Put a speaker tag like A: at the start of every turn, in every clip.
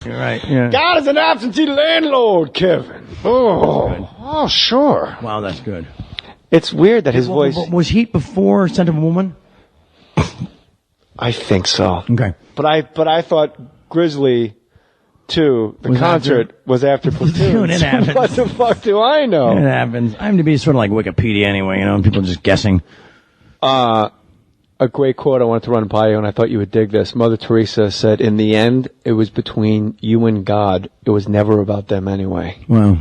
A: You're right. Yeah.
B: God is an absentee landlord, Kevin. Oh, sure.
A: Wow, that's good.
B: It's weird that his voice...
A: Was Heat before Scent of a Woman?
B: I think so.
A: Okay.
B: But I thought Grizzly 2, the concert, was after Platoon.
A: It happens.
B: What the fuck do I know?
A: It happens. IMDb is sort of like Wikipedia anyway, you know, people just guessing.
B: A great quote I wanted to run by you, and I thought you would dig this. Mother Teresa said, in the end, it was between you and God. It was never about them anyway.
A: Wow.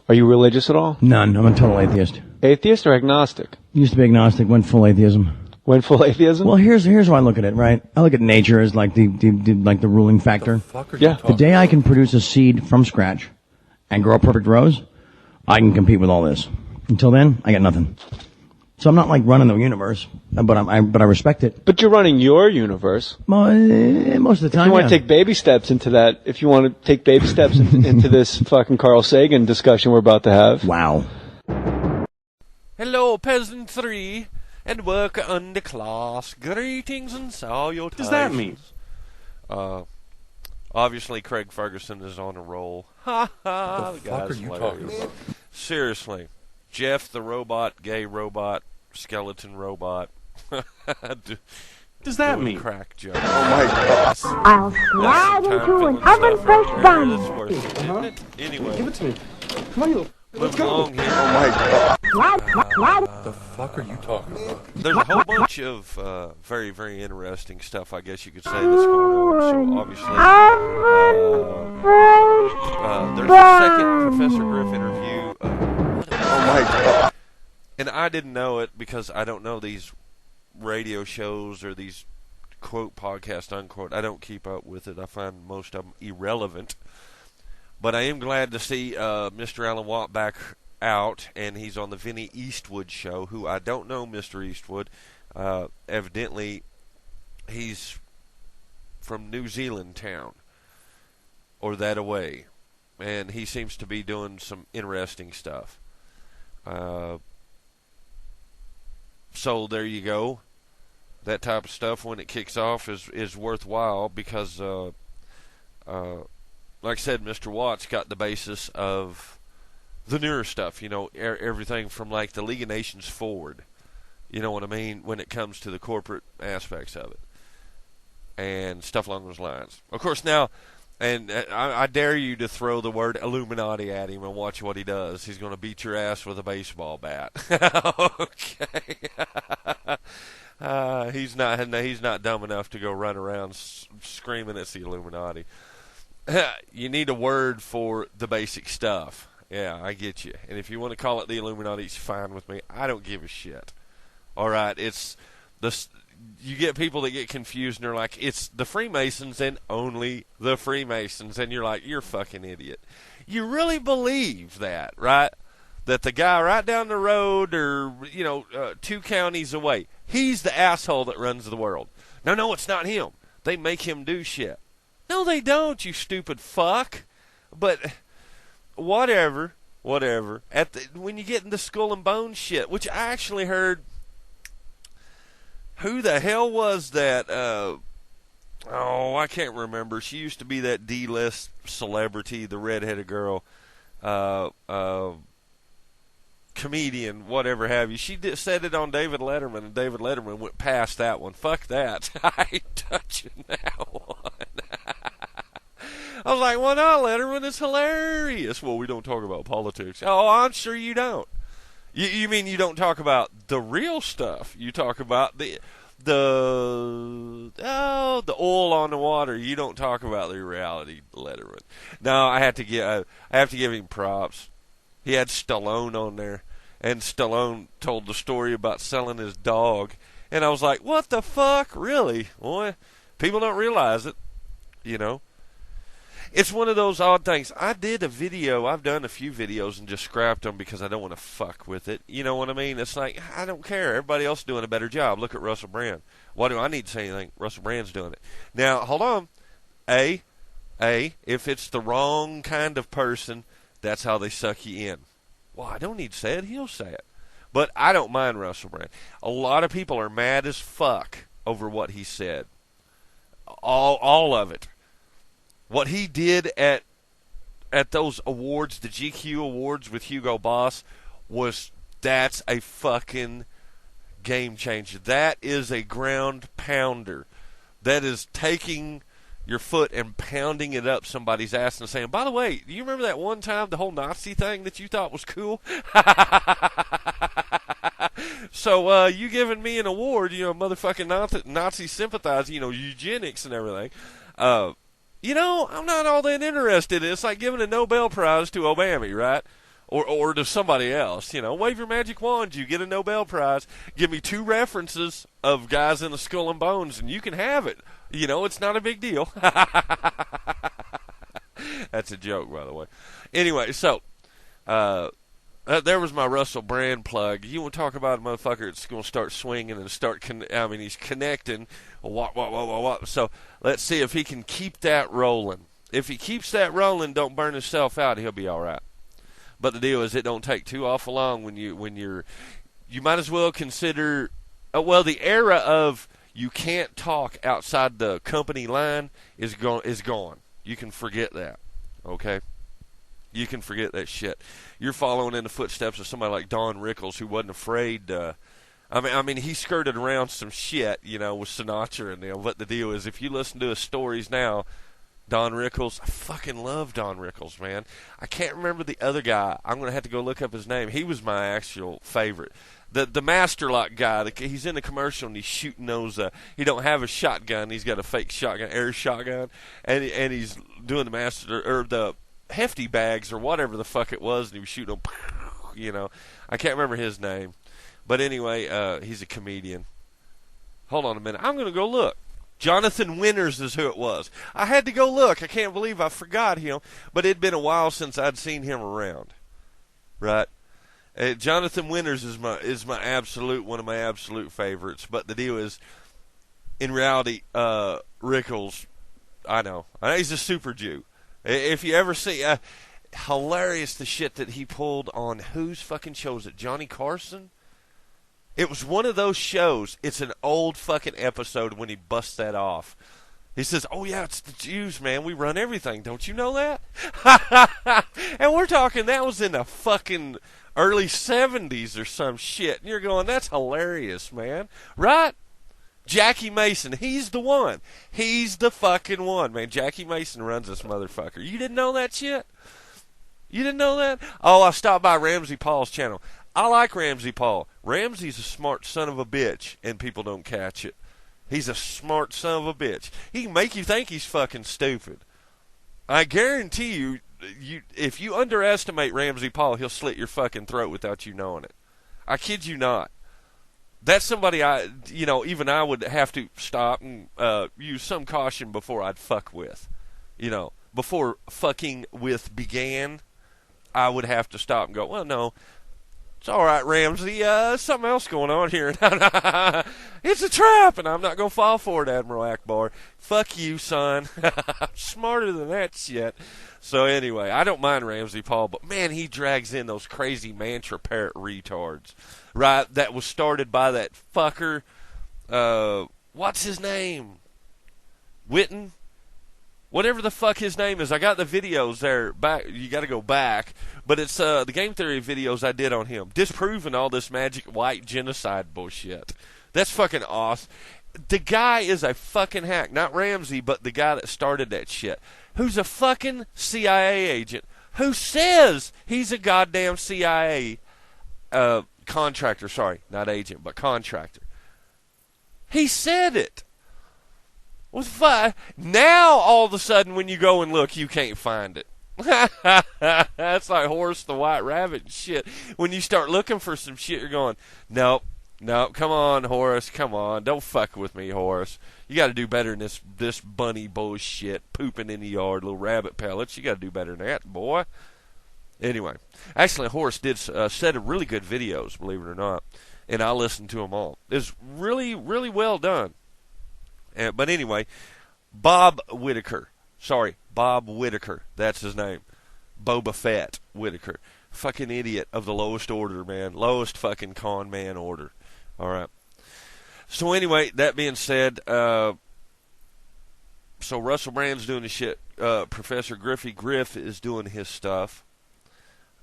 B: Are you religious at all?
A: None. I'm a total atheist.
B: Atheist or agnostic?
A: Used to be agnostic, went full atheism.
B: Went full atheism?
A: Well, here's how I look at it, right? I look at nature as like the ruling factor. The day I can produce a seed from scratch and grow a perfect rose, I can compete with all this. Until then, I got nothing. So I'm not like running the universe, but I respect it.
B: But you're running your universe.
A: Most of the time,
B: if you want to take baby steps into that, if you want to take baby steps into this fucking Carl Sagan discussion we're about to have.
A: Wow.
C: Hello, peasant 3, and worker underclass. Greetings and salutations.
D: What does that mean?
C: Obviously, Craig Ferguson is on a roll. Ha ha.
D: What the fuck are you talking about?
C: Seriously. Jeff the robot, gay robot, skeleton robot.
D: Does that mean?
C: Crack joke.
D: Oh my God.
E: I'll slide into an oven-fresh bun.
C: Anyway.
D: Give it to me. Come on, you.
C: Let's go.
D: Oh my God. What the fuck are you talking about?
C: There's a whole bunch of very, very interesting stuff, I guess you could say, that's going on. So obviously, there's a second Professor Griff interview.
D: Oh my God.
C: And I didn't know it because I don't know these radio shows or these quote podcast unquote. I don't keep up with it. I find most of them irrelevant. But I am glad to see Mr. Alan Watt back out, and he's on the Vinnie Eastwood show, who I don't know Mr. Eastwood. Evidently, he's from New Zealand town, or that away. And he seems to be doing some interesting stuff. So there you go. That type of stuff, when it kicks off, is worthwhile because, like I said, Mr. Watt's got the basis of the newer stuff, you know, everything from like the League of Nations forward, you know what I mean, when it comes to the corporate aspects of it, and stuff along those lines. Of course, now, and I dare you to throw the word Illuminati at him and watch what he does. He's going to beat your ass with a baseball bat. Okay. He's not dumb enough to go run around screaming it's the Illuminati. You need a word for the basic stuff. Yeah, I get you. And if you want to call it the Illuminati, it's fine with me. I don't give a shit. All right, it's this. You get people that get confused and they're like, it's the Freemasons and only the Freemasons, and you're like, you're a fucking idiot. You really believe that, right? That the guy right down the road, or 2 counties away, he's the asshole that runs the world. No, it's not him. They make him do shit. No, they don't, you stupid fuck. But whatever. When you get into skull and bone shit, which I actually heard, who the hell was that? I can't remember. She used to be that D-list celebrity, the redheaded girl, comedian, whatever have you. She said it on David Letterman, and David Letterman went past that one. Fuck that. I ain't touching that one. I was like, well, no, Letterman is hilarious. Well, we don't talk about politics. Oh, I'm sure you don't. You mean you don't talk about the real stuff? You talk about the oil on the water. You don't talk about the reality, Letterman. No, I have to give him props. He had Stallone on there, and Stallone told the story about selling his dog, and I was like, what the fuck, really? Boy, people don't realize it, you know. It's one of those odd things. I did a video. I've done a few videos and just scrapped them because I don't want to fuck with it. You know what I mean? It's like, I don't care. Everybody else is doing a better job. Look at Russell Brand. Why do I need to say anything? Russell Brand's doing it. Now, hold on. If it's the wrong kind of person, that's how they suck you in. Well, I don't need to say it. He'll say it. But I don't mind Russell Brand. A lot of people are mad as fuck over what he said. All of it. What he did at those awards, the GQ awards with Hugo Boss, that's a fucking game changer. That is a ground pounder. That is taking your foot and pounding it up somebody's ass and saying, by the way, do you remember that one time, the whole Nazi thing that you thought was cool? So you giving me an award, motherfucking Nazi sympathizer, eugenics and everything. I'm not all that interested. It's like giving a Nobel Prize to Obama, right? Or to somebody else. Wave your magic wand, you get a Nobel Prize. Give me 2 references of guys in the Skull and Bones, and you can have it. It's not a big deal. That's a joke, by the way. Anyway, so there was my Russell Brand plug. You want to talk about a motherfucker that's going to start swinging and he's connecting. What. So let's see if he can keep that rolling. If he keeps that rolling, don't burn himself out, he'll be all right. But the deal is, it don't take too awful long when you might as well consider, the era of you can't talk outside the company line is gone. You can forget that, okay? You can forget that shit. You're following in the footsteps of somebody like Don Rickles, who wasn't afraid. I mean, he skirted around some shit, with Sinatra and them. But the deal is, if you listen to his stories now, Don Rickles, I fucking love Don Rickles, man. I can't remember the other guy. I'm going to have to go look up his name. He was my actual favorite. The Master Lock guy, he's in the commercial and he's shooting those, he don't have a shotgun, he's got a fake shotgun, air shotgun, and he's doing the hefty bags or whatever the fuck it was, and he was shooting them, I can't remember his name. But anyway, he's a comedian. Hold on a minute. I'm going to go look. Jonathan Winters is who it was. I had to go look. I can't believe I forgot him. But it'd been a while since I'd seen him around. Right? Jonathan Winters is one of my absolute favorites. But the deal is, in reality, Rickles, I know. He's a super Jew. If you ever see, hilarious the shit that he pulled on whose fucking show is it? Johnny Carson? It was one of those shows. It's an old fucking episode when he busts that off. He says, oh, yeah, it's the Jews, man. We run everything. Don't you know that? And we're talking, that was in the fucking early 70s or some shit. And you're going, that's hilarious, man. Right? Jackie Mason, he's the one. He's the fucking one, man. Jackie Mason runs this motherfucker. You didn't know that shit? You didn't know that? Oh, I stopped by Ramsey Paul's channel. I like Ramsey Paul. Ramsey's a smart son of a bitch, and people don't catch it. He's a smart son of a bitch. He can make you think he's fucking stupid. I guarantee you, if you underestimate Ramsey Paul, he'll slit your fucking throat without you knowing it. I kid you not. That's somebody even I would have to stop and use some caution before I'd fuck with. Before fucking with began, I would have to stop and go, well, no. It's all right, Ramsey. Something else going on here. It's a trap, and I'm not going to fall for it, Admiral Akbar. Fuck you, son. I'm smarter than that shit. So anyway, I don't mind Ramsey Paul, but man, he drags in those crazy mantra parrot retards. Right? That was started by that fucker. What's his name? Witten? Whatever the fuck his name is. I got the videos there back. You got to go back. But it's the game theory videos I did on him, disproving all this magic white genocide bullshit. That's fucking awesome. The guy is a fucking hack. Not Ramsey, but the guy that started that shit. Who's a fucking CIA agent. Who says he's a goddamn CIA contractor. Sorry, not agent, but contractor. He said it. Was fine. Now, all of a sudden, when you go and look, you can't find it. That's like Horace the White Rabbit and shit. When you start looking for some shit, you're going, nope, come on, Horace, come on. Don't fuck with me, Horace. You got to do better than this bunny bullshit, pooping in the yard, little rabbit pellets. You got to do better than that, boy. Anyway, actually, Horace did set of really good videos, believe it or not, and I listened to them all. It's really, really well done. But anyway, Bob Whitaker. That's his name. Boba Fett Whitaker. Fucking idiot of the lowest order, man. Lowest fucking con man order. All right. So anyway, that being said, so Russell Brand's doing the shit Professor Griff is doing his stuff.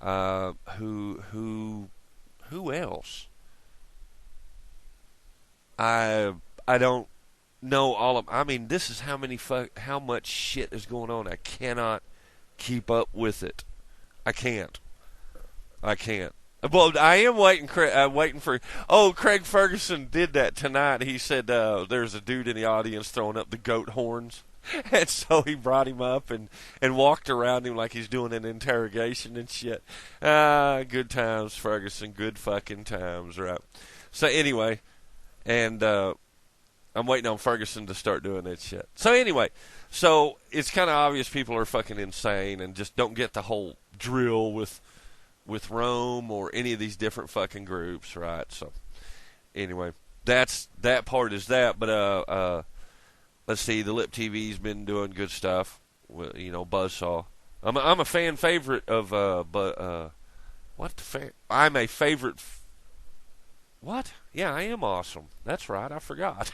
C: Who else? I don't know all of. I mean, this is how much shit is going on. I cannot keep up with it. I can't. Well, I am waiting for. Oh, Craig Ferguson did that tonight. He said there's a dude in the audience throwing up the goat horns, and so he brought him up and walked around him like he's doing an interrogation and shit. Good times, Ferguson. Good fucking times, right? So anyway, and I'm waiting on Ferguson to start doing that shit. So anyway, so it's kind of obvious people are fucking insane and just don't get the whole drill with Rome or any of these different fucking groups, right? So anyway, that part is that. But let's see, the Lip TV's been doing good stuff. Buzzsaw. I'm a fan favorite of I'm a favorite. What? Yeah, I am awesome. That's right. I forgot.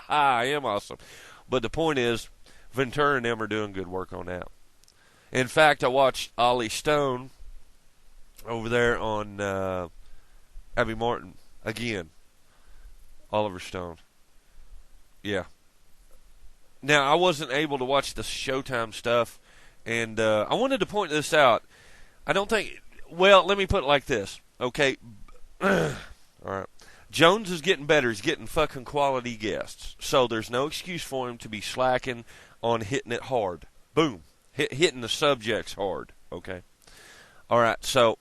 C: I am awesome. But the point is, Ventura and them are doing good work on that. In fact, I watched Ollie Stone over there on Abby Martin again. Oliver Stone. Yeah. Now, I wasn't able to watch the Showtime stuff, and I wanted to point this out. I don't think... Well, let me put it like this. Okay. All right. Jones is getting better. He's getting fucking quality guests. So there's no excuse for him to be slacking on hitting it hard. Boom. Hitting the subjects hard. Okay. All right. So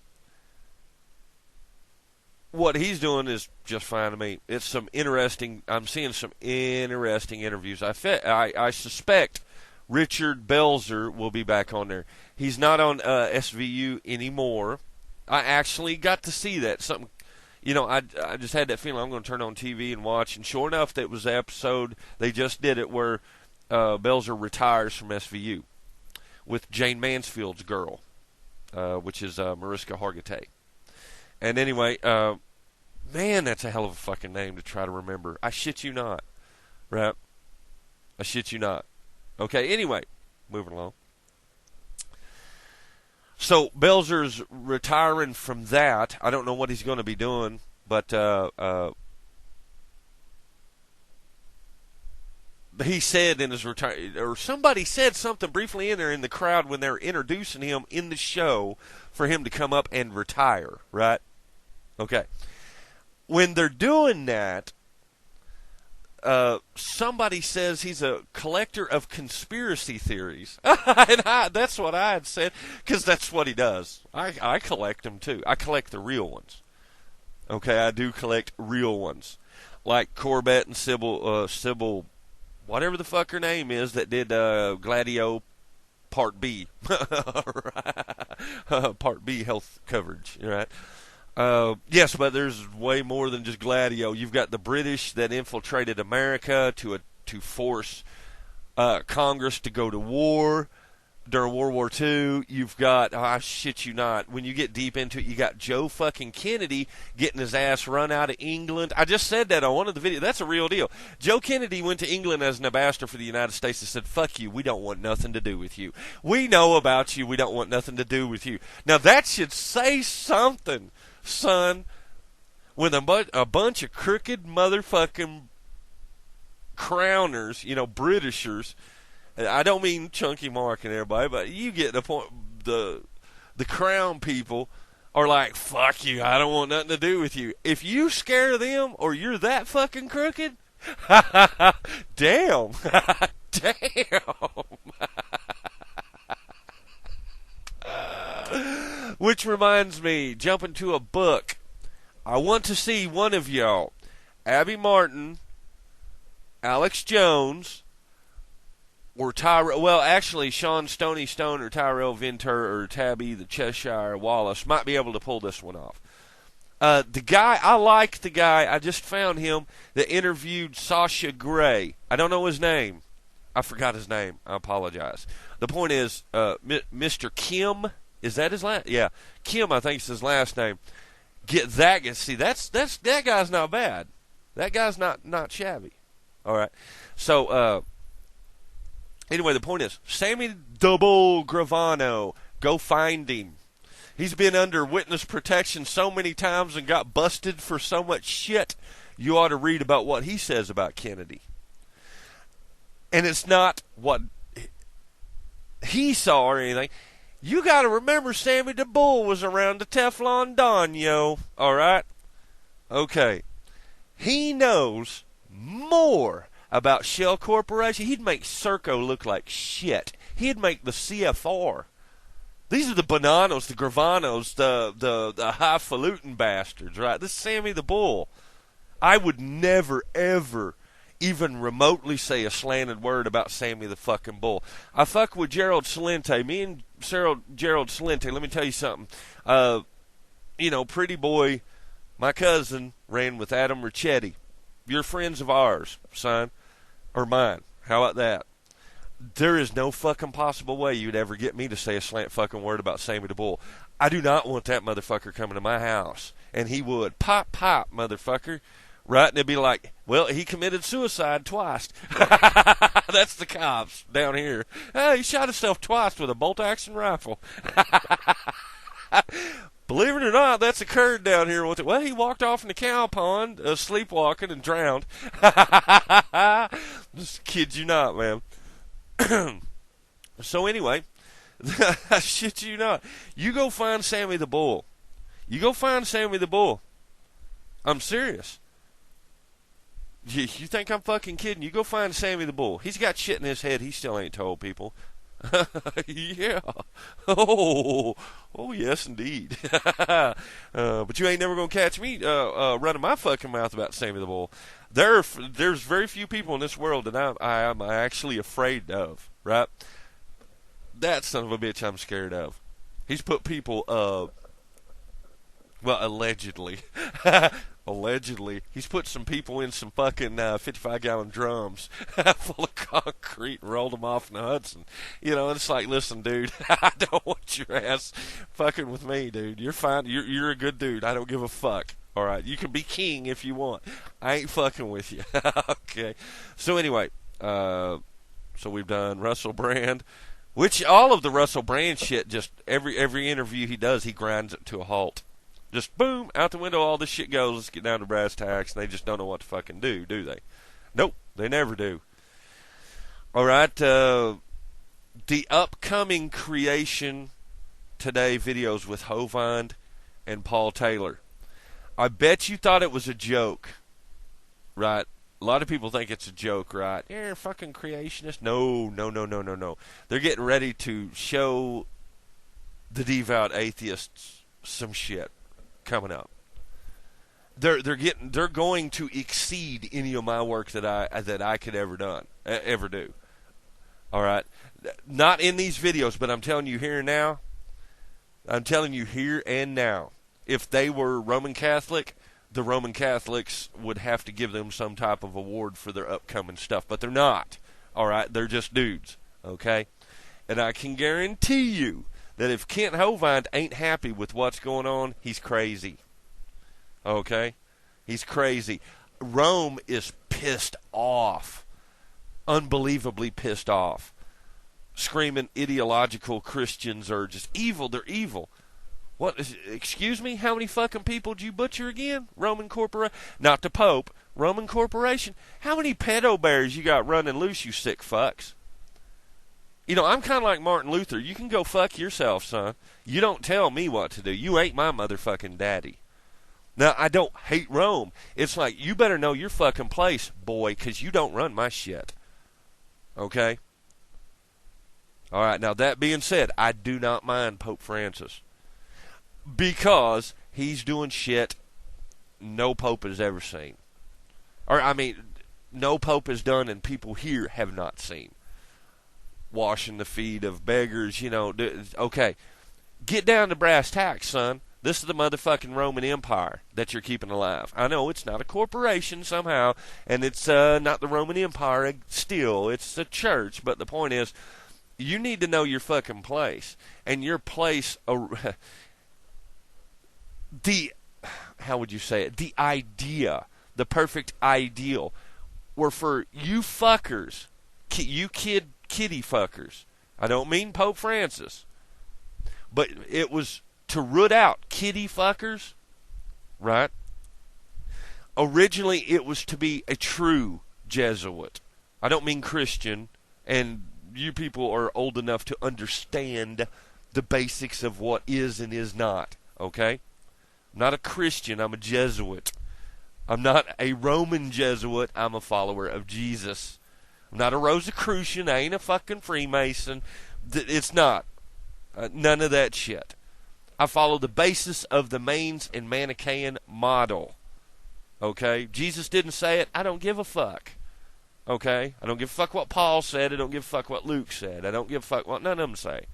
C: what he's doing is just fine to me. It's some interesting. I'm seeing some interesting interviews. I suspect Richard Belzer will be back on there. He's not on SVU anymore. I actually got to see that. Something, I just had that feeling I'm going to turn on TV and watch. And sure enough, that was the episode, they just did it, where Belzer retires from SVU with Jane Mansfield's girl, which is Mariska Hargitay. And anyway, man, that's a hell of a fucking name to try to remember. I shit you not. Right? I shit you not. Okay, anyway, moving along. So, Belzer's retiring from that. I don't know what he's going to be doing, but he said in his retirement, or somebody said something briefly in there in the crowd when they were introducing him in the show for him to come up and retire, right? Okay. When they're doing that, somebody says he's a collector of conspiracy theories. And that's what I had said, because that's what he does. I collect them, too. I collect the real ones. Okay, I do collect real ones. Like Corbett and Sybil, whatever the fuck her name is, that did Gladio Part B. Part B health coverage, right? Yes, but there's way more than just Gladio. You've got the British that infiltrated America to force Congress to go to war during World War II. You've got, I shit you not, when you get deep into it, you got Joe fucking Kennedy getting his ass run out of England. I just said that on one of the videos. That's a real deal. Joe Kennedy went to England as an ambassador for the United States and said, fuck you, we don't want nothing to do with you. We know about you, we don't want nothing to do with you. Now that should say something, son, when a bunch of crooked motherfucking crowners, Britishers, I don't mean Chunky Mark and everybody, but you get the point, the crown people are like, fuck you, I don't want nothing to do with you. If you scare them or you're that fucking crooked, damn. Damn. Which reminds me, jumping to a book. I want to see one of y'all, Abby Martin, Alex Jones, or Tyrell. Well, actually, Sean Stony Stone or Tyrell Ventura or Tabby the Cheshire Wallace might be able to pull this one off. The guy, I like the guy. I just found him that interviewed Sasha Grey. I don't know his name. I forgot his name. I apologize. The point is, Mr. Kim. Is that his last? Yeah, Kim, I think is his last name. Get that. See, that guy's not bad. That guy's not shabby. All right. So Anyway, the point is, Sammy the Bull Gravano, go find him. He's been under witness protection so many times and got busted for so much shit. You ought to read about what he says about Kennedy. And it's not what he saw or anything. You got to remember Sammy the Bull was around the Teflon Don, yo. All right? Okay. He knows more about Shell Corporation. He'd make Serco look like shit. He'd make the CFR. These are the Bonanos, the Gravanos, the highfalutin bastards, right? This is Sammy the Bull. I would never, ever even remotely say a slanted word about Sammy the fucking Bull. I fuck with Gerald Celente. Me and Gerald Celente, let me tell you something. Pretty boy, my cousin, ran with Adam Ricchetti. You're friends of ours, son. Or mine. How about that? There is no fucking possible way you'd ever get me to say a slant fucking word about Sammy the Bull. I do not want that motherfucker coming to my house. And he would. Pop, pop, motherfucker. Right? And it'd be like, well, he committed suicide twice. That's the cops down here. He shot himself twice with a bolt-action rifle. Believe it or not, that's occurred down here. Well, he walked off in the cow pond, sleepwalking, and drowned. Just kid you not, man. So anyway, I shit you not. You go find Sammy the Bull. You go find Sammy the Bull. I'm serious. You think I'm fucking kidding? You go find Sammy the Bull. He's got shit in his head he still ain't told people. Yeah. Oh, yes, indeed. But you ain't never gonna catch me running my fucking mouth about Sammy the Bull. There's very few people in this world that I'm actually afraid of. Right? That son of a bitch I'm scared of. He's put people, allegedly. Allegedly, he's put some people in some fucking 55-gallon drums full of concrete and rolled them off in the Hudson. It's like, listen, dude, I don't want your ass fucking with me, dude. You're fine. You're a good dude. I don't give a fuck. All right, you can be king if you want. I ain't fucking with you. Okay. So anyway, so we've done Russell Brand, which all of the Russell Brand shit, just every interview he does, he grinds it to a halt. Just boom, out the window, all this shit goes. Let's get down to brass tacks, and they just don't know what to fucking do they? Nope, they never do. All right, the upcoming Creation Today videos with Hovind and Paul Taylor. I bet you thought it was a joke, right? A lot of people think it's a joke, right? Yeah, fucking creationists. No. They're getting ready to show the devout atheists some shit coming up. They're going to exceed any of my work that I could ever do. All right, not in these videos, but I'm telling you here and now. I'm telling you here and now. If they were Roman Catholic, the Roman Catholics would have to give them some type of award for their upcoming stuff, but they're not. All right, they're just dudes. Okay, and I can guarantee you that if Kent Hovind ain't happy with what's going on, he's crazy. Okay? He's crazy. Rome is pissed off. Unbelievably pissed off. Screaming ideological Christians are just evil. They're evil. What? Excuse me? How many fucking people did you butcher again? Roman Corporation? Not the Pope. Roman Corporation? How many pedo bears you got running loose, you sick fucks? I'm kind of like Martin Luther. You can go fuck yourself, son. You don't tell me what to do. You ain't my motherfucking daddy. Now, I don't hate Rome. It's like, you better know your fucking place, boy, because you don't run my shit. Okay? All right, now that being said, I do not mind Pope Francis. Because he's doing shit no Pope has ever seen. No Pope has done and people here have not seen. Washing the feet of beggars, okay. Get down to brass tacks, son. This is the motherfucking Roman Empire that you're keeping alive. I know it's not a corporation somehow, and it's not the Roman Empire still. It's a church, but the point is, you need to know your fucking place. And your place, how would you say it? The idea, the perfect ideal, were for you fuckers, you kid kitty fuckers. I don't mean Pope Francis. But it was to root out kitty fuckers, right? Originally, it was to be a true Jesuit. I don't mean Christian, and you people are old enough to understand the basics of what is and is not, okay? I'm not a Christian, I'm a Jesuit. I'm not a Roman Jesuit, I'm a follower of Jesus. I'm not a Rosicrucian, I ain't a fucking Freemason. It's not. None of that shit. I follow the basis of the Mains and Manichaean model. Okay? Jesus didn't say it, I don't give a fuck. Okay? I don't give a fuck what Paul said, I don't give a fuck what Luke said, I don't give a fuck what none of them say.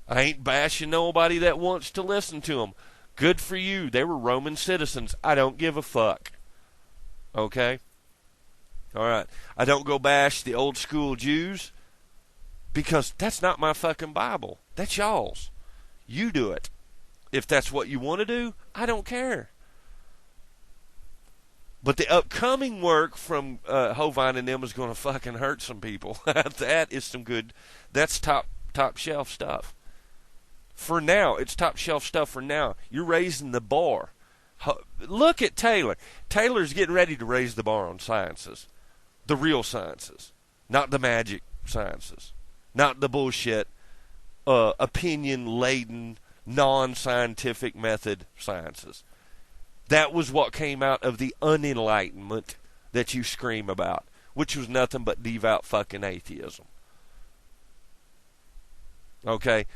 C: I ain't bashing nobody that wants to listen to them. Good for you. They were Roman citizens. I don't give a fuck. Okay? Alright. I don't go bash the old school Jews because that's not my fucking Bible. That's y'all's. You do it. If that's what you want to do, I don't care. But the upcoming work from Hovind and them is going to fucking hurt some people. That is some good, that's top shelf stuff. For now, it's top shelf stuff for now. You're raising the bar. Look at Taylor. Taylor's getting ready to raise the bar on sciences. The real sciences. Not the magic sciences. Not the bullshit, opinion-laden, non-scientific method sciences. That was what came out of the unenlightenment that you scream about, which was nothing but devout fucking atheism. Okay?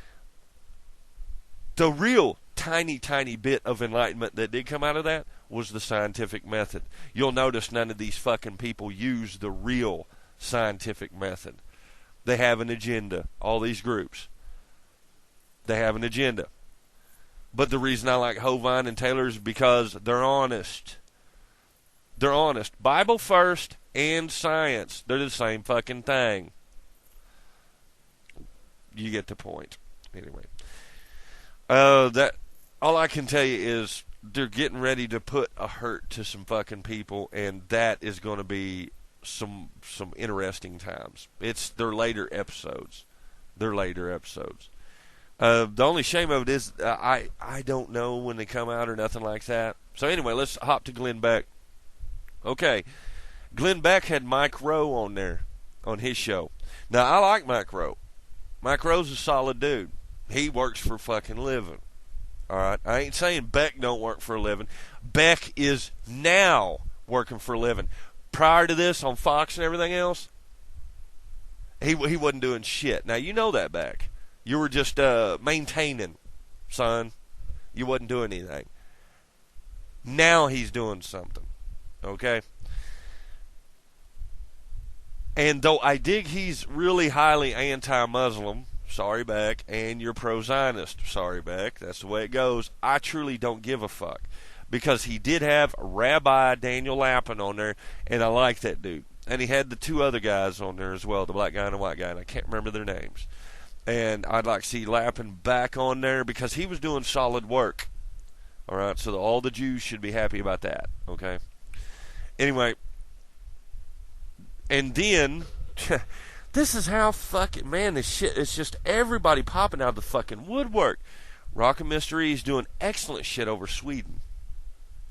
C: The real tiny, tiny bit of enlightenment that did come out of that was the scientific method. You'll notice none of these fucking people use the real scientific method. They have an agenda. All these groups. They have an agenda. But the reason I like Hovind and Taylor is because they're honest. They're honest. Bible first and science. They're the same fucking thing. You get the point. Anyway. That all I can tell you is they're getting ready to put a hurt to some fucking people, and that is going to be some interesting times. It's their later episodes. The only shame of it is I don't know when they come out or nothing like that. So anyway, let's hop to Glenn Beck. Okay, Glenn Beck had Mike Rowe on there on his show. Now I like Mike Rowe. Mike Rowe's a solid dude. He works for fucking living. Alright? I ain't saying Beck don't work for a living. Beck is now working for a living. Prior to this, on Fox and everything else, he wasn't doing shit. Now, you know that, Beck. You were just maintaining, son. You wasn't doing anything. Now he's doing something. Okay? And though I dig he's really highly anti-Muslim, sorry, Beck, and you're pro-Zionist, sorry, Beck, that's the way it goes, I truly don't give a fuck. Because he did have Rabbi Daniel Lapin on there, and I like that dude. And he had the two other guys on there as well, the black guy and the white guy, and I can't remember their names. And I'd like to see Lapin back on there because he was doing solid work. Alright, so all the Jews should be happy about that, okay? Anyway, and then... This is how fucking, man, this shit, it's just everybody popping out of the fucking woodwork. Rock and Mystery's doing excellent shit over Sweden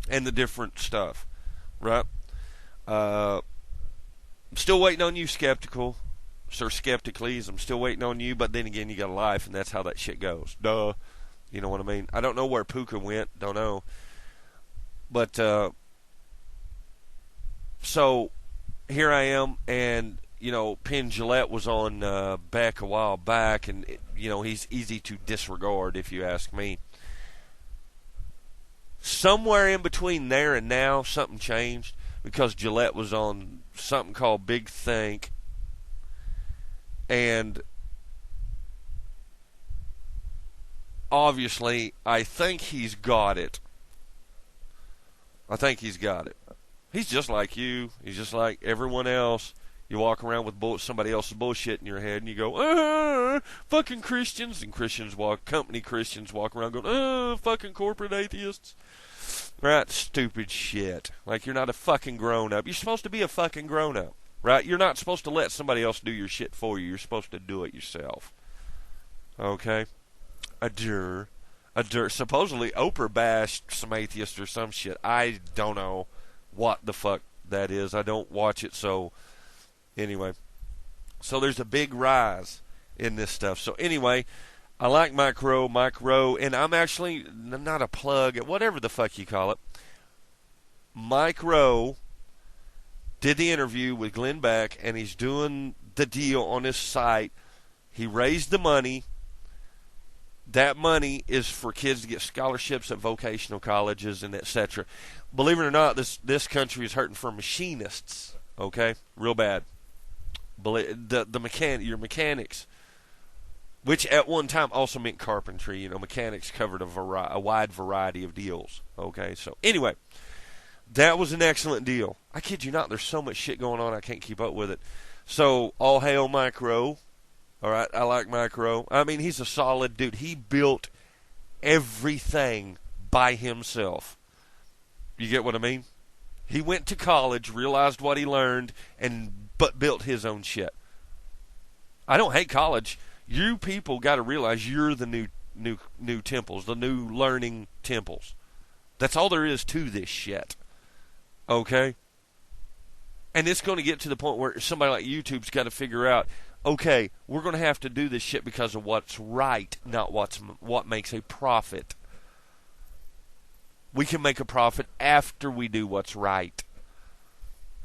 C: and the different stuff, right? I'm still waiting on you, Skeptical. Sir Skepticles, I'm still waiting on you, but then again, you got a life, and that's how that shit goes. Duh. You know what I mean? I don't know where Puka went, don't know. But, so, here I am, and... You know, Penn Jillette was on Beck a while back, and, you know, he's easy to disregard, if you ask me. Somewhere in between there and now, something changed, because Jillette was on something called Big Think, and obviously, I think he's got it. He's just like you. He's just like everyone else. You walk around with somebody else's bullshit in your head, and you go, fucking Christians. And company Christians walk around going, fucking corporate atheists. Right? Stupid shit. Like you're not a fucking grown-up. You're supposed to be a fucking grown-up. right? You're not supposed to let somebody else do your shit for you. You're supposed to do it yourself. Okay? Supposedly Oprah bashed some atheists or some shit. I don't know what the fuck that is. I don't watch it, so anyway. So there's a big rise in this stuff. So anyway, I like Mike Rowe, and I'm actually not a plug, whatever the fuck you call it. Mike Rowe did the interview with Glenn Beck, and he's doing the deal on his site. He raised the money. That money is for kids to get scholarships at vocational colleges and etc. Believe it or not, this country is hurting for machinists. Okay, real bad. Your mechanics, which at one time also meant carpentry. You know, mechanics covered a wide variety of deals. Okay, so anyway, that was an excellent deal. I kid you not, there's so much shit going on I can't keep up with it. So all hail Mike Rowe. All right, I like Mike Rowe. I mean, he's a solid dude. He built everything by himself. You get what I mean? He went to college, realized what he learned, but built his own shit. I don't hate college. You people got to realize you're the new temples, the new learning temples. That's all there is to this shit. Okay? And it's going to get to the point where somebody like YouTube's got to figure out, okay, we're going to have to do this shit because of what's right, not what makes a profit. We can make a profit after we do what's right.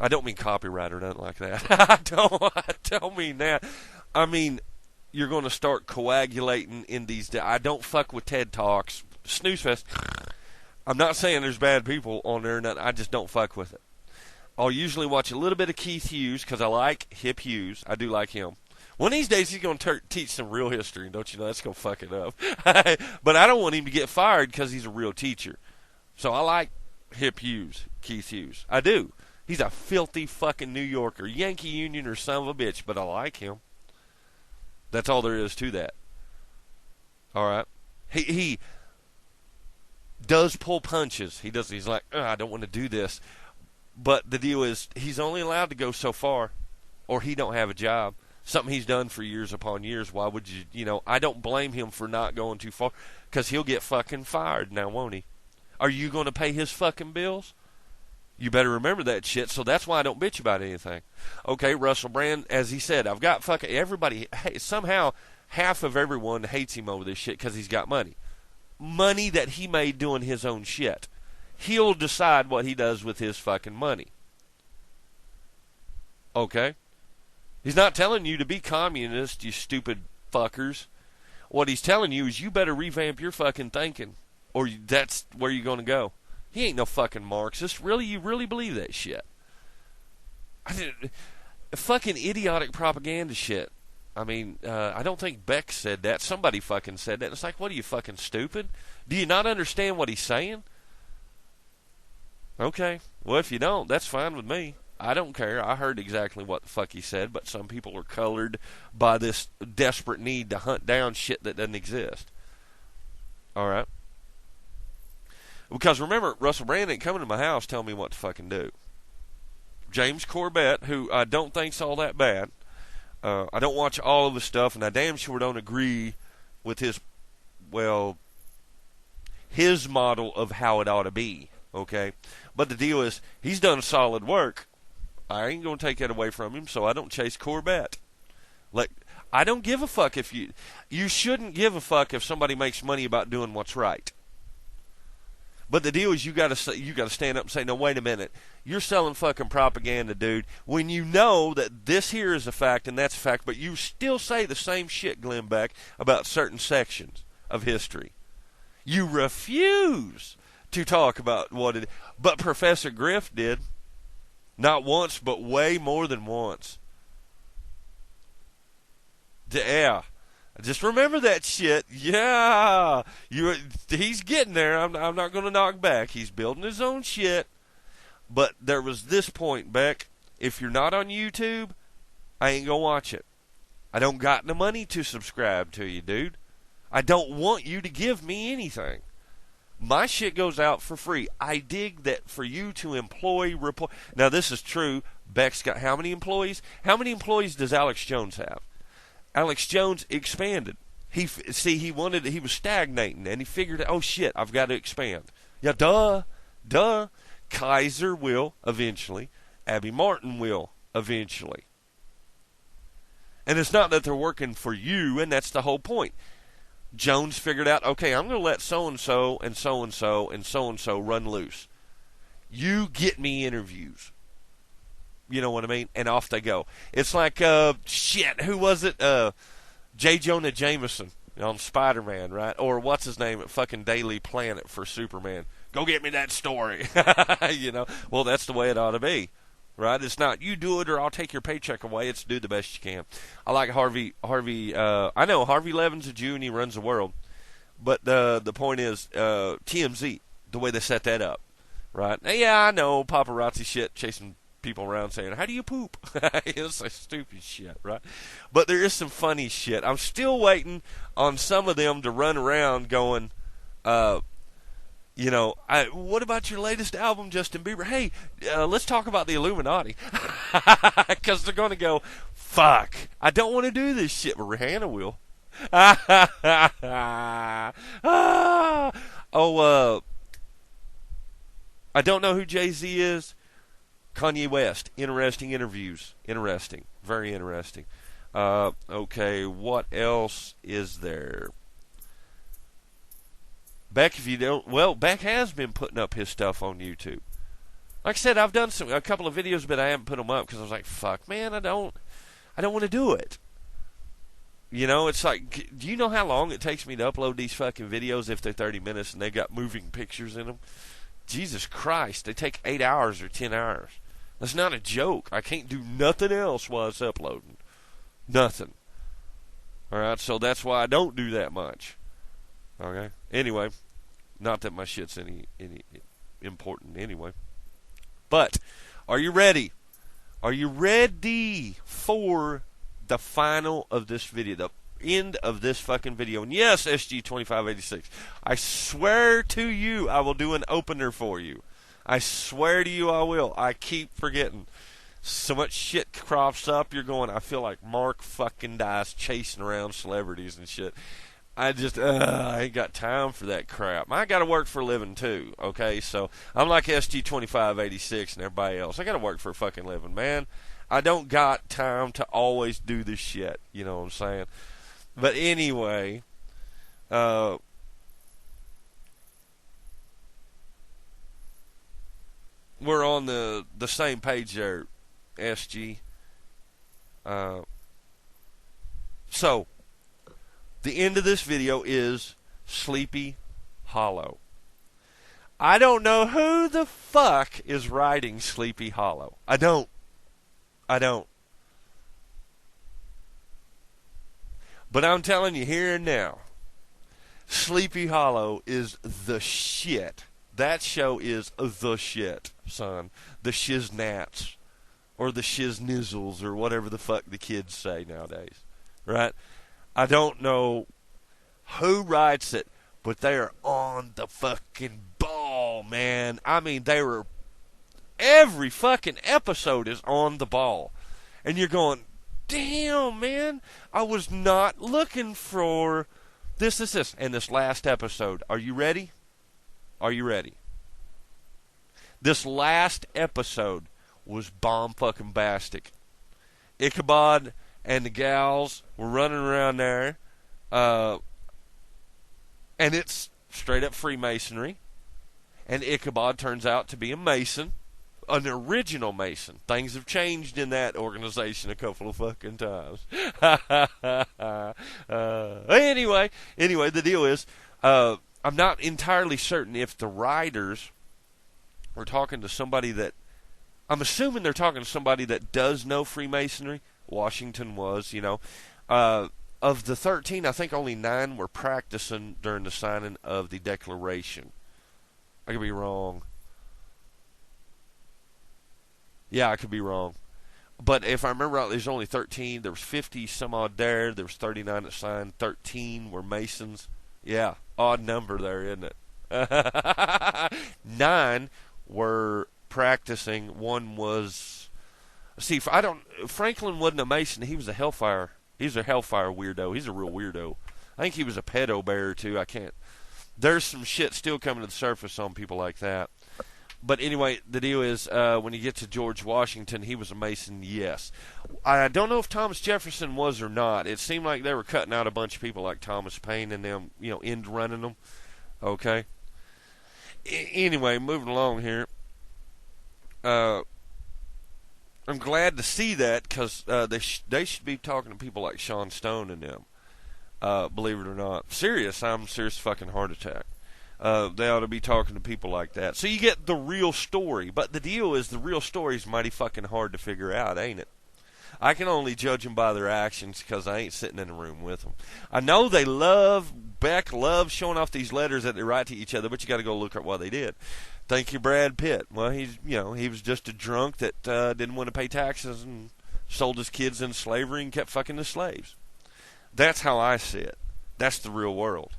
C: I don't mean copyright or nothing like that. I don't mean that. I mean, you're going to start coagulating in these. I don't fuck with TED Talks. Snooze fest. I'm not saying there's bad people on there. I just don't fuck with it. I'll usually watch a little bit of Keith Hughes because I like Hip Hughes. I do like him. One of these days he's going to teach some real history. Don't you know? That's going to fuck it up. But I don't want him to get fired because he's a real teacher. So I like Hip Hughes, Keith Hughes. I do. He's a filthy fucking New Yorker. Yankee Union or son of a bitch, but I like him. That's all there is to that. All right? He does pull punches. He's like, I don't want to do this. But the deal is, he's only allowed to go so far, or he don't have a job. Something he's done for years upon years. Why would you, I don't blame him for not going too far, because he'll get fucking fired now, won't he? Are you going to pay his fucking bills? You better remember that shit, so that's why I don't bitch about anything. Okay, Russell Brand, as he said, I've got fucking everybody, somehow half of everyone hates him over this shit because he's got money. Money that he made doing his own shit. He'll decide what he does with his fucking money. Okay? He's not telling you to be communist, you stupid fuckers. What he's telling you is you better revamp your fucking thinking, or that's where you're going to go. He ain't no fucking Marxist. Really? You really believe that shit? Fucking idiotic propaganda shit. I mean, I don't think Beck said that. Somebody fucking said that. It's like, what are you, fucking stupid? Do you not understand what he's saying? Okay. Well, if you don't, that's fine with me. I don't care. I heard exactly what the fuck he said, but some people are colored by this desperate need to hunt down shit that doesn't exist. All right? Because remember, Russell Brand ain't coming to my house telling me what to fucking do. James Corbett, who I don't think's all that bad. I don't watch all of his stuff, and I damn sure don't agree with his model of how it ought to be. Okay? But the deal is, he's done solid work. I ain't going to take that away from him, so I don't chase Corbett. Like, I don't give a fuck if you shouldn't give a fuck if somebody makes money about doing what's right. But the deal is, you got to stand up and say, no, wait a minute. You're selling fucking propaganda, dude, when you know that this here is a fact and that's a fact, but you still say the same shit, Glenn Beck, about certain sections of history. You refuse to talk about what it is. But Professor Griff did. Not once, but way more than once. Yeah. Just remember that shit. Yeah. He's getting there. I'm not going to knock back. He's building his own shit. But there was this point, Beck. If you're not on YouTube, I ain't going to watch it. I don't got the money to subscribe to you, dude. I don't want you to give me anything. My shit goes out for free. I dig that for you to employ report. Now, this is true. Beck's got how many employees? How many employees does Alex Jones have? Alex Jones expanded. He was stagnating, and he figured, oh shit, I've got to expand. Yeah, duh. Kaiser will eventually. Abby Martin will eventually. And it's not that they're working for you, and that's the whole point. Jones figured out, okay, I'm going to let so-and-so and so-and-so and so-and-so run loose. You get me interviews. You know what I mean? And off they go. It's like, who was it? J. Jonah Jameson on Spider-Man, right? Or what's his name at fucking Daily Planet for Superman? Go get me that story. You know? Well, that's the way it ought to be. Right? It's not you do it or I'll take your paycheck away. It's do the best you can. I like Harvey. I know Harvey Levin's a Jew and he runs the world. But the point is, TMZ, the way they set that up. Right? Now, yeah, I know paparazzi shit, chasing people around saying, how do you poop? It's like stupid shit, right? But there is some funny shit. I'm still waiting on some of them to run around going, what about your latest album, Justin Bieber? Hey, let's talk about the Illuminati. Because they're going to go, fuck, I don't want to do this shit, but Rihanna will. I don't know who Jay-Z is. Kanye West. Interesting interviews. Interesting. Very interesting. Okay, what else is there? Beck, if you don't, well, Beck has been putting up his stuff on YouTube. Like I said, I've done a couple of videos, but I haven't put them up because I was like, fuck, man, I don't want to do it. You know, it's like, do you know how long it takes me to upload these fucking videos if they're 30 minutes and they got moving pictures in them? Jesus Christ, they take 8 hours or 10 hours. That's not a joke. I can't do nothing else while it's uploading. Nothing. Alright, so that's why I don't do that much. Okay? Anyway, not that my shit's any important anyway. But, are you ready? Are you ready for the final of this video? The end of this fucking video. And yes, SG2586, I swear to you I will do an opener for you. I swear to you I will. I keep forgetting. So much shit crops up, you're going, I feel like Mark fucking Dice chasing around celebrities and shit. I ain't got time for that crap. I got to work for a living too, okay? So, I'm like SG2586 and everybody else. I got to work for a fucking living, man. I don't got time to always do this shit, you know what I'm saying? But anyway, we're on the same page there, SG. So, the end of this video is Sleepy Hollow. I don't know who the fuck is writing Sleepy Hollow. I don't. But I'm telling you here and now, Sleepy Hollow is the shit. That show is the shit, son. The shiznats. Or the shiznizzles, or whatever the fuck the kids say nowadays. Right? I don't know who writes it, but they are on the fucking ball, man. I mean, every fucking episode is on the ball. And you're going, damn, man, I was not looking for this. And this last episode, are you ready? Are you ready? This last episode was bomb-fucking-bastic. Ichabod and the gals were running around there, and it's straight-up Freemasonry, and Ichabod turns out to be a Mason, an original Mason. Things have changed in that organization a couple of fucking times. Anyway, the deal is, I'm not entirely certain if the writers were talking to somebody that, I'm assuming they're talking to somebody that does know Freemasonry. Washington was, you know. Of the 13, I think only 9 were practicing during the signing of the Declaration. I could be wrong. Yeah, I could be wrong. But if I remember right, there's only 13. There was 50 some odd there. There was 39 that signed. 13 were Masons. Yeah, odd number there, isn't it? 9 were practicing. One was, see, Franklin wasn't a Mason. He was a Hellfire. He's a Hellfire weirdo. He's a real weirdo. I think he was a pedo bear too. I can't. There's some shit still coming to the surface on people like that. But anyway, the deal is, when you get to George Washington, he was a Mason, yes. I don't know if Thomas Jefferson was or not. It seemed like they were cutting out a bunch of people like Thomas Paine and them, end running them. Okay? Anyway, moving along here. I'm glad to see that, because they should be talking to people like Sean Stone and them. Believe it or not. I'm serious fucking heart attack. They ought to be talking to people like that. So you get the real story. But the deal is, the real story is mighty fucking hard to figure out, ain't it? I can only judge them by their actions, because I ain't sitting in the room with them. I know Beck loves showing off these letters that they write to each other, but you got to go look at what they did. Thank you, Brad Pitt. Well, he was just a drunk that didn't want to pay taxes and sold his kids into slavery and kept fucking the slaves. That's how I see it. That's the real world.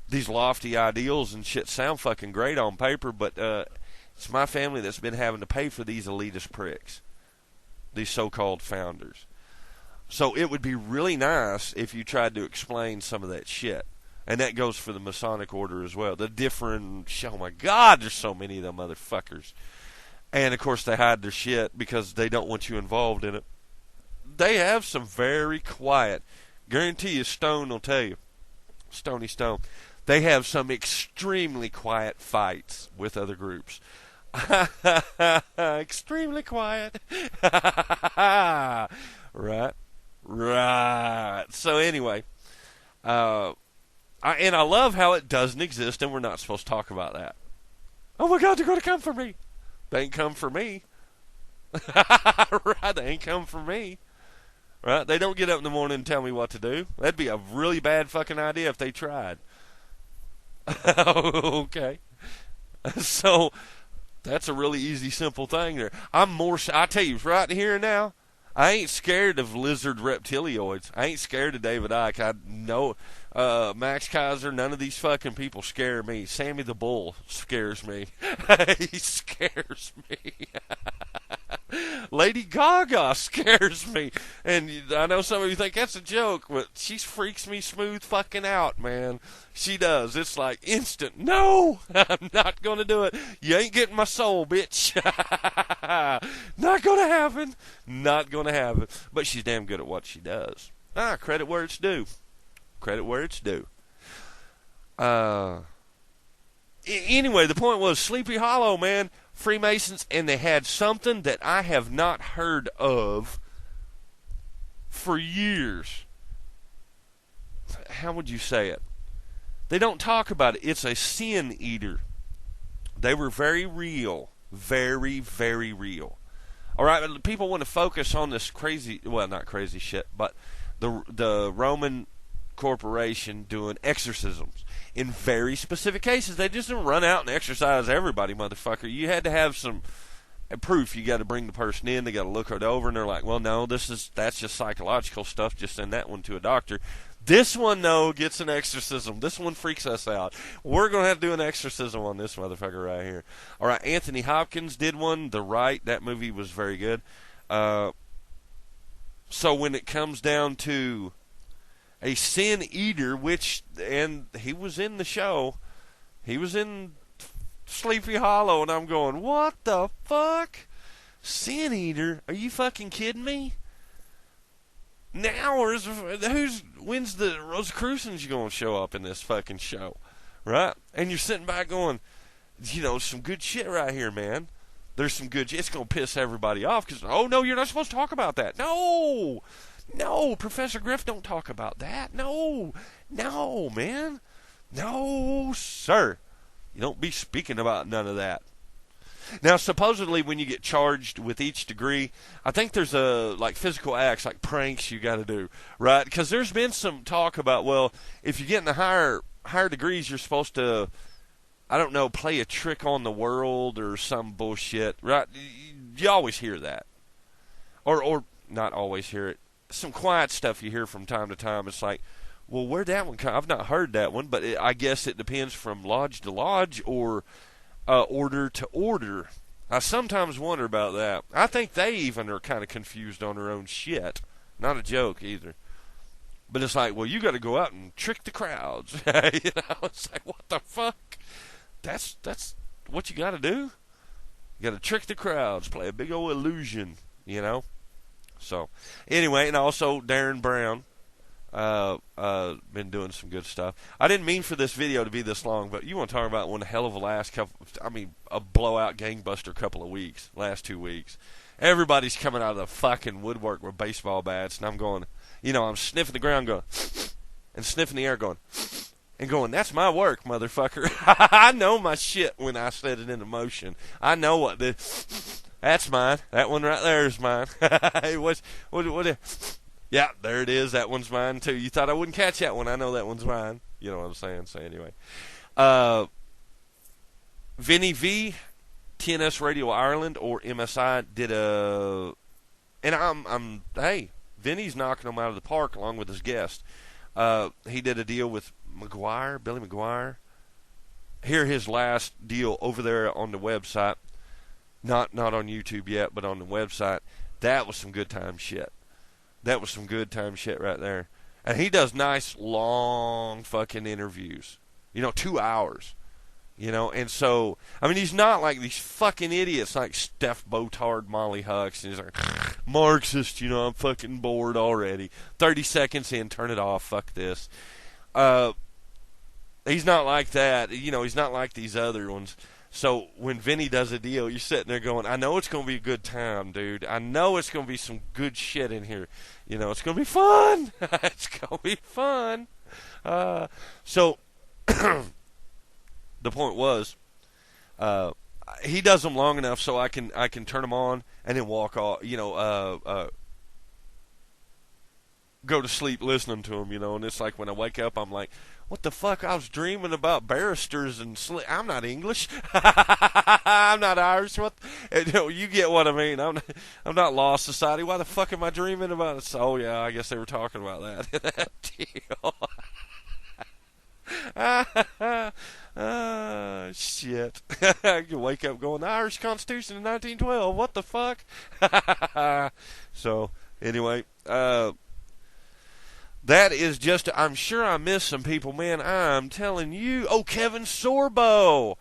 C: These lofty ideals and shit sound fucking great on paper, but it's my family that's been having to pay for these elitist pricks, these so-called founders. So it would be really nice if you tried to explain some of that shit. And that goes for the Masonic order as well. The different, oh my God, there's so many of them motherfuckers. And of course they hide their shit because they don't want you involved in it. They have some very quiet, guarantee you Stone will tell you, Stony Stone, they have some extremely quiet fights with other groups. Extremely quiet. Right. So anyway, I love how it doesn't exist, and we're not supposed to talk about that. Oh my God, they're going to come for me. They ain't come for me. Right, they ain't come for me. Right? They don't get up in the morning and tell me what to do. That'd be a really bad fucking idea if they tried. Okay. So, that's a really easy, simple thing there. I tell you, right here and now, I ain't scared of lizard reptilioids. I ain't scared of David Icke. I know Max Kaiser, none of these fucking people scare me. Sammy the Bull scares me. He scares me. Lady Gaga scares me. And I know some of you think that's a joke, but she freaks me smooth fucking out, man. She does. It's like instant. No, I'm not going to do it. You ain't getting my soul, bitch. Not going to happen. Not going to happen. But she's damn good at what she does. Credit where it's due. Credit where it's due. Anyway, the point was Sleepy Hollow, man. Freemasons, and they had something that I have not heard of for years. How would you say it? They don't talk about it. It's a sin eater. They were very real. Very, very real. All right, people want to focus on this crazy, well, not crazy shit, but the Roman corporation doing exorcisms in very specific cases. They just didn't run out and exorcise everybody, motherfucker. You had to have some proof. You got to bring the person in. They got to look it over, and they're like, well, no, that's just psychological stuff. Just send that one to a doctor. This one, no, gets an exorcism. This one freaks us out. We're going to have to do an exorcism on this motherfucker right here. All right, Anthony Hopkins did one, The Rite. That movie was very good. So when it comes down to a sin eater, and he was in the show, he was in Sleepy Hollow, and I'm going, what the fuck? Sin eater? Are you fucking kidding me? Now, when's the Rosicrucians going to show up in this fucking show? Right? And you're sitting back going, some good shit right here, man. There's some good shit. It's going to piss everybody off because, oh, no, you're not supposed to talk about that. No, Professor Griff, don't talk about that. No, man. No, sir. You don't be speaking about none of that. Now, supposedly, when you get charged with each degree, I think there's physical acts, like pranks you got to do, right? Because there's been some talk about, well, if you get in the higher degrees, you're supposed to, I don't know, play a trick on the world or some bullshit, right? You always hear that. Or not always hear it. Some quiet stuff you hear from time to time. It's like, well, where'd that one come? I've not heard that one, but I guess it depends from lodge to lodge or order to order. I sometimes wonder about that. I think they even are kind of confused on their own shit. Not a joke either. But it's like, well, you got to go out and trick the crowds. It's like, what the fuck? That's what you got to do? You got to trick the crowds, play a big old illusion, So, anyway, and also Darren Brown. Been doing some good stuff. I didn't mean for this video to be this long, but you want to talk about one hell of a blowout gangbuster couple of weeks, last 2 weeks. Everybody's coming out of the fucking woodwork with baseball bats, and I'm going, I'm sniffing the ground going, and sniffing the air going, and going, that's my work, motherfucker. I know my shit when I set it into motion. I know what that's mine. That one right there is mine. What? Yeah, there it is. That one's mine, too. You thought I wouldn't catch that one. I know that one's mine. You know what I'm saying? So, anyway. Vinny V, TNS Radio Ireland, or MSI, did a... And hey, Vinny's knocking them out of the park along with his guest. He did a deal with Billy McGuire. Hear his last deal over there on the website. Not on YouTube yet, but on the website. That was some good time shit. That was some good time shit right there. And he does nice, long fucking interviews. 2 hours. And so, he's not like these fucking idiots like Steph Botard, Molly Hucks, and he's like, Marxist, I'm fucking bored already. 30 seconds in, turn it off, fuck this. He's not like that. He's not like these other ones. So when Vinny does a deal, you're sitting there going, I know it's going to be a good time, dude. I know it's going to be some good shit in here. It's going to be fun. It's going to be fun. So the point was, he does them long enough so I can turn them on and then walk off, go to sleep listening to them, and it's like when I wake up, I'm like, what the fuck? I was dreaming about barristers and I'm not English. I'm not Irish. What? You get what I mean. I'm not Law Society. Why the fuck am I dreaming about it? So, yeah, I guess they were talking about that deal. Shit. You wake up going, the Irish Constitution in 1912. What the fuck? So, anyway, that is just, I'm sure I missed some people, man. I'm telling you. Oh, Kevin Sorbo.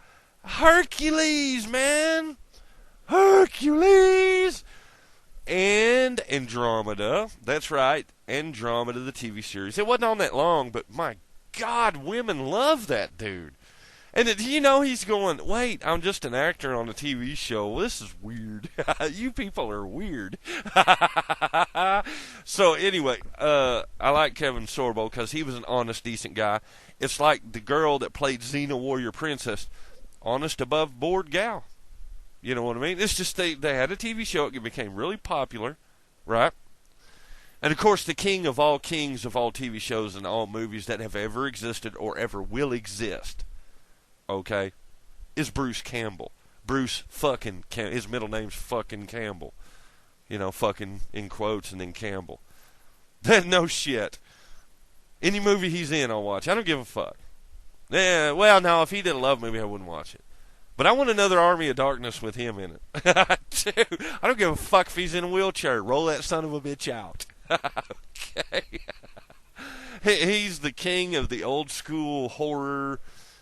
C: Hercules, man. Hercules. And Andromeda. That's right. Andromeda, the TV series. It wasn't on that long, but my God, women love that dude. And he's going, wait, I'm just an actor on a TV show. Well, this is weird. You people are weird. So anyway, I like Kevin Sorbo because he was an honest, decent guy. It's like the girl that played Xena Warrior Princess. Honest, above board gal. You know what I mean? It's just they had a TV show. It became really popular, right? And, of course, the king of all kings of all TV shows and all movies that have ever existed or ever will exist, okay, is Bruce Campbell. Bruce fucking Campbell. His middle name's fucking Campbell. Fucking in quotes and then Campbell. No shit. Any movie he's in, I'll watch. I don't give a fuck. Yeah, well, no, if he did a love movie, I wouldn't watch it. But I want another Army of Darkness with him in it. Dude, I don't give a fuck if he's in a wheelchair. Roll that son of a bitch out. Okay. He's the king of the old school horror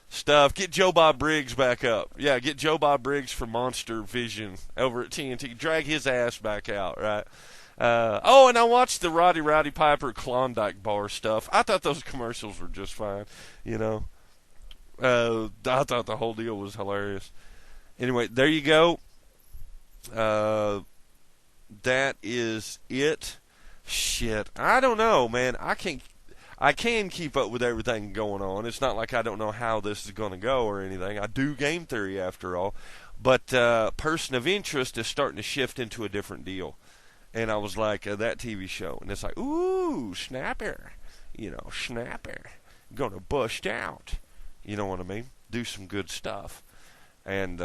C: stuff. Get Joe Bob Briggs back up. Yeah, get Joe Bob Briggs from Monster Vision over at TNT. Drag his ass back out, right? And I watched the Roddy Piper Klondike Bar stuff. I thought those commercials were just fine, I thought the whole deal was hilarious. Anyway, there you go. That is it. Shit. I don't know, man. I can keep up with everything going on. It's not like I don't know how this is going to go or anything. I do game theory after all. But Person of Interest is starting to shift into a different deal. And I was like, that TV show. And it's like, ooh, snapper. Snapper. Gonna bust out. You know what I mean? Do some good stuff. And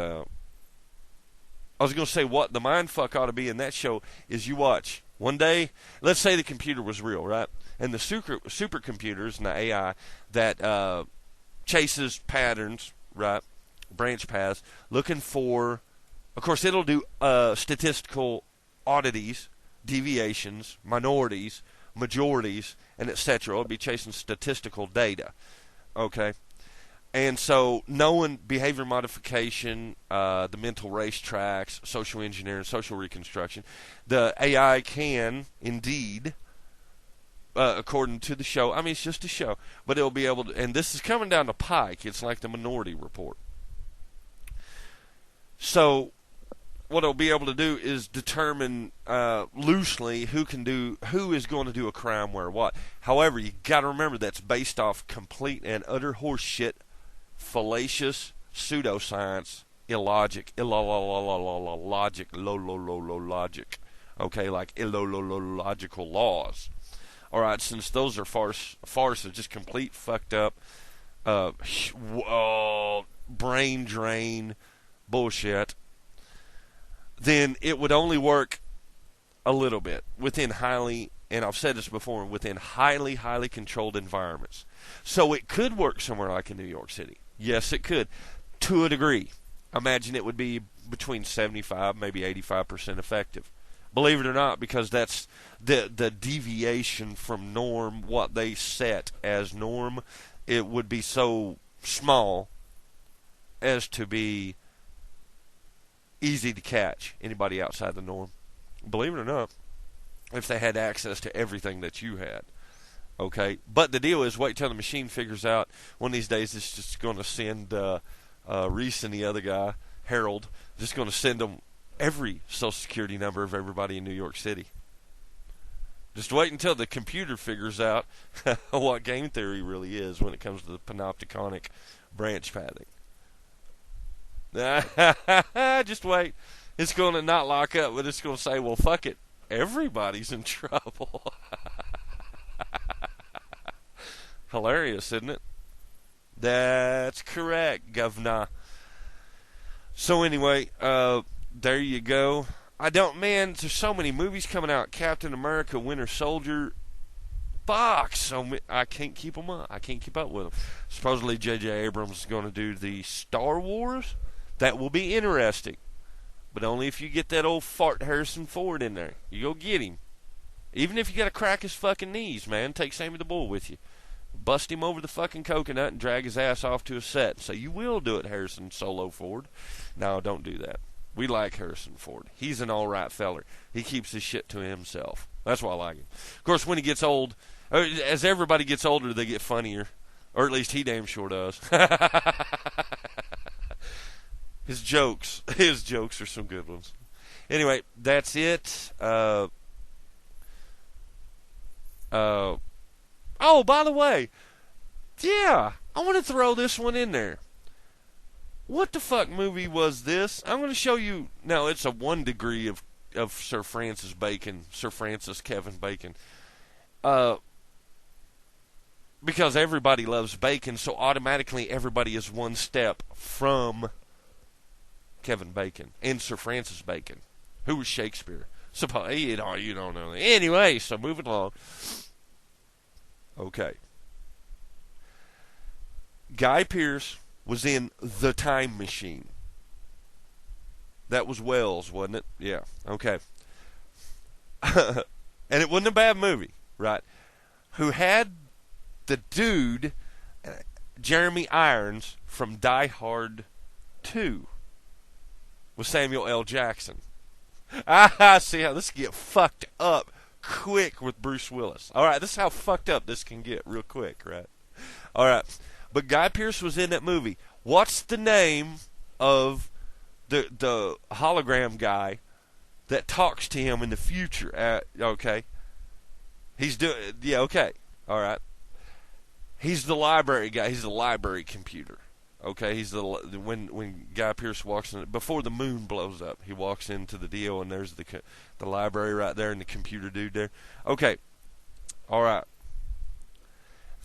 C: I was going to say what the mind fuck ought to be in that show is you watch one day, let's say the computer was real, right? And the supercomputers and the AI that chases patterns, right? Branch paths, looking for, of course, it'll do statistical oddities, deviations, minorities, majorities, and etc. It'll be chasing statistical data, okay? And so knowing behavior modification, the mental racetracks, social engineering, social reconstruction, the AI can indeed, according to the show, I mean, it's just a show, but it'll be able to, and this is coming down the pike, it's like the Minority Report. So what it'll be able to do is determine loosely who is going to do a crime where what. Lowever, you got to remember that's based off complete and utter horseshit, fallacious pseudoscience, illogic, logic. Okay, like illogical laws. All right, since those are farce of just complete fucked up, brain drain bullshit, then it would only work a little bit within highly, and I've said this before, within highly controlled environments. So it could work somewhere like in New York City. Yes, it could, to a degree. Imagine it would be between 75, maybe 85% effective. Believe it or not, because that's the deviation from norm, what they set as norm, it would be so small as to be easy to catch anybody outside the norm. Believe it or not, if they had access to everything that you had. Okay, but the deal is, wait till the machine figures out. One of these days, it's just going to send Reese and the other guy, Harold, just going to send them every Social Security number of everybody in New York City. Just wait until the computer figures out what game theory really is when it comes to the panopticonic branch pathing. Just wait. It's going to not lock up, but it's going to say, well, fuck it. Everybody's in trouble. Hilarious, isn't it? That's correct, governor. So anyway, there you go. There's so many movies coming out. Captain America, Winter Soldier. Fuck, I can't keep them up. I can't keep up with them. Supposedly J.J. Abrams is going to do the Star Wars. That will be interesting. But only if you get that old fart Harrison Ford in there. You go get him. Even if you got to crack his fucking knees, man. Take Sammy the Bull with you. Bust him over the fucking coconut and drag his ass off to a set. So you will do it, Harrison Solo Ford. No, don't do that. We like Harrison Ford. He's an alright feller. He keeps his shit to himself. That's why I like him. Of course, when he gets old, as everybody gets older, they get funnier. Or at least he damn sure does. His jokes are some good ones. Anyway, that's it. Oh, by the way, yeah, I want to throw this one in there. What the fuck movie was this? I'm going to show you. Now, it's a 1 degree of Sir Francis Kevin Bacon. Because everybody loves bacon, so automatically everybody is one step from Kevin Bacon and Sir Francis Bacon, who was Shakespeare. You don't know that. Anyway, so moving along. Okay. Guy Pearce was in The Time Machine. That was Wells, wasn't it? Yeah. Okay. And it wasn't a bad movie, right? Who had the dude, Jeremy Irons, from Die Hard 2, with Samuel L. Jackson. See how this can get fucked up quick with Bruce Willis. Alright, this is how fucked up this can get real quick, right? Alright, but Guy Pearce was in that movie. What's the name of the hologram guy that talks to him in the future? Okay. Okay. Alright. He's the library guy. He's the library computer. Okay, he's when Guy Pearce walks in, before the moon blows up, he walks into the deal, and there's the library right there and the computer dude there. Okay, all right.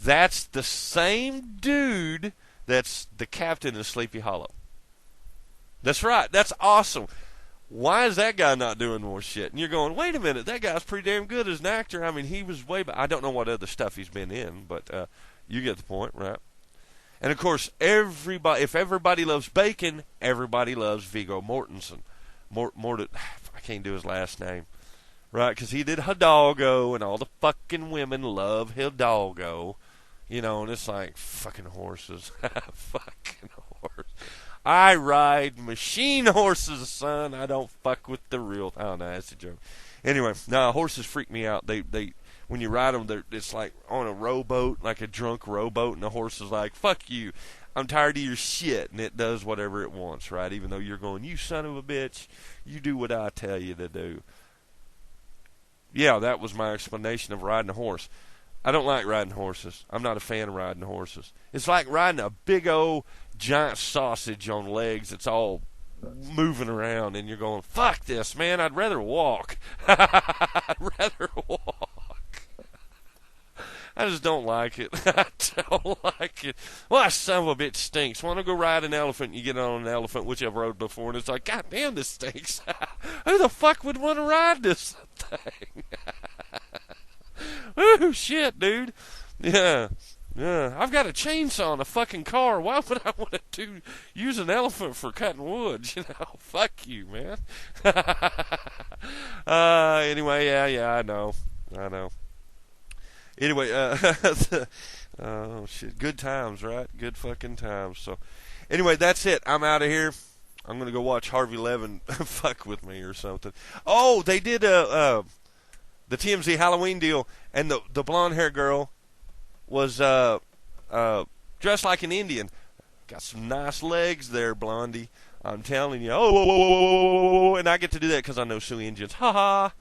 C: That's the same dude that's the captain of Sleepy Hollow. That's right. That's awesome. why is that guy not doing more shit? And you're going, wait a minute, that guy's pretty damn good as an actor. I mean, he was way back. I don't know what other stuff he's been in, but you get the point, right? And, of course, if everybody loves bacon, everybody loves Viggo Mortensen. I can't do his last name, right? Because he did Hidalgo, and all the fucking women love Hidalgo. You know, and it's like, fucking horses. Fucking horse. I ride machine horses, son. I don't fuck with the real. Oh, no, that's a joke. Anyway, no, horses freak me out. They when you ride them, it's like on a rowboat, like a drunk rowboat, and the horse is like, fuck you. I'm tired of your shit, and it does whatever it wants, right? Even though you're going, you son of a bitch, you do what I tell you to do. Yeah, that was my explanation of riding a horse. I don't like riding horses. I'm not a fan of riding horses. It's like riding a big old giant sausage on legs that's all moving around, and you're going, fuck this, man, I'd rather walk. I'd rather walk. I just don't like it. I don't like it. Well, that son of a bitch stinks. Want to go ride an elephant, you get on an elephant, which I've rode before, and it's like, God damn, this stinks. Who the fuck would want to ride this thing? Ooh, shit, dude. Yeah. I've got a chainsaw in a fucking car. Why would I want to use an elephant for cutting wood? You know, fuck you, man. Anyway, yeah, I know. Anyway, oh shit, good times, right? Good fucking times. So, anyway, that's it. I'm out of here. I'm gonna go watch Harvey Levin fuck with me or something. Oh, they did the TMZ Halloween deal, and the blonde hair girl was dressed like an Indian. Got some nice legs there, Blondie. I'm telling you. Oh, and I get to do that because I know Sioux Indians. Ha ha.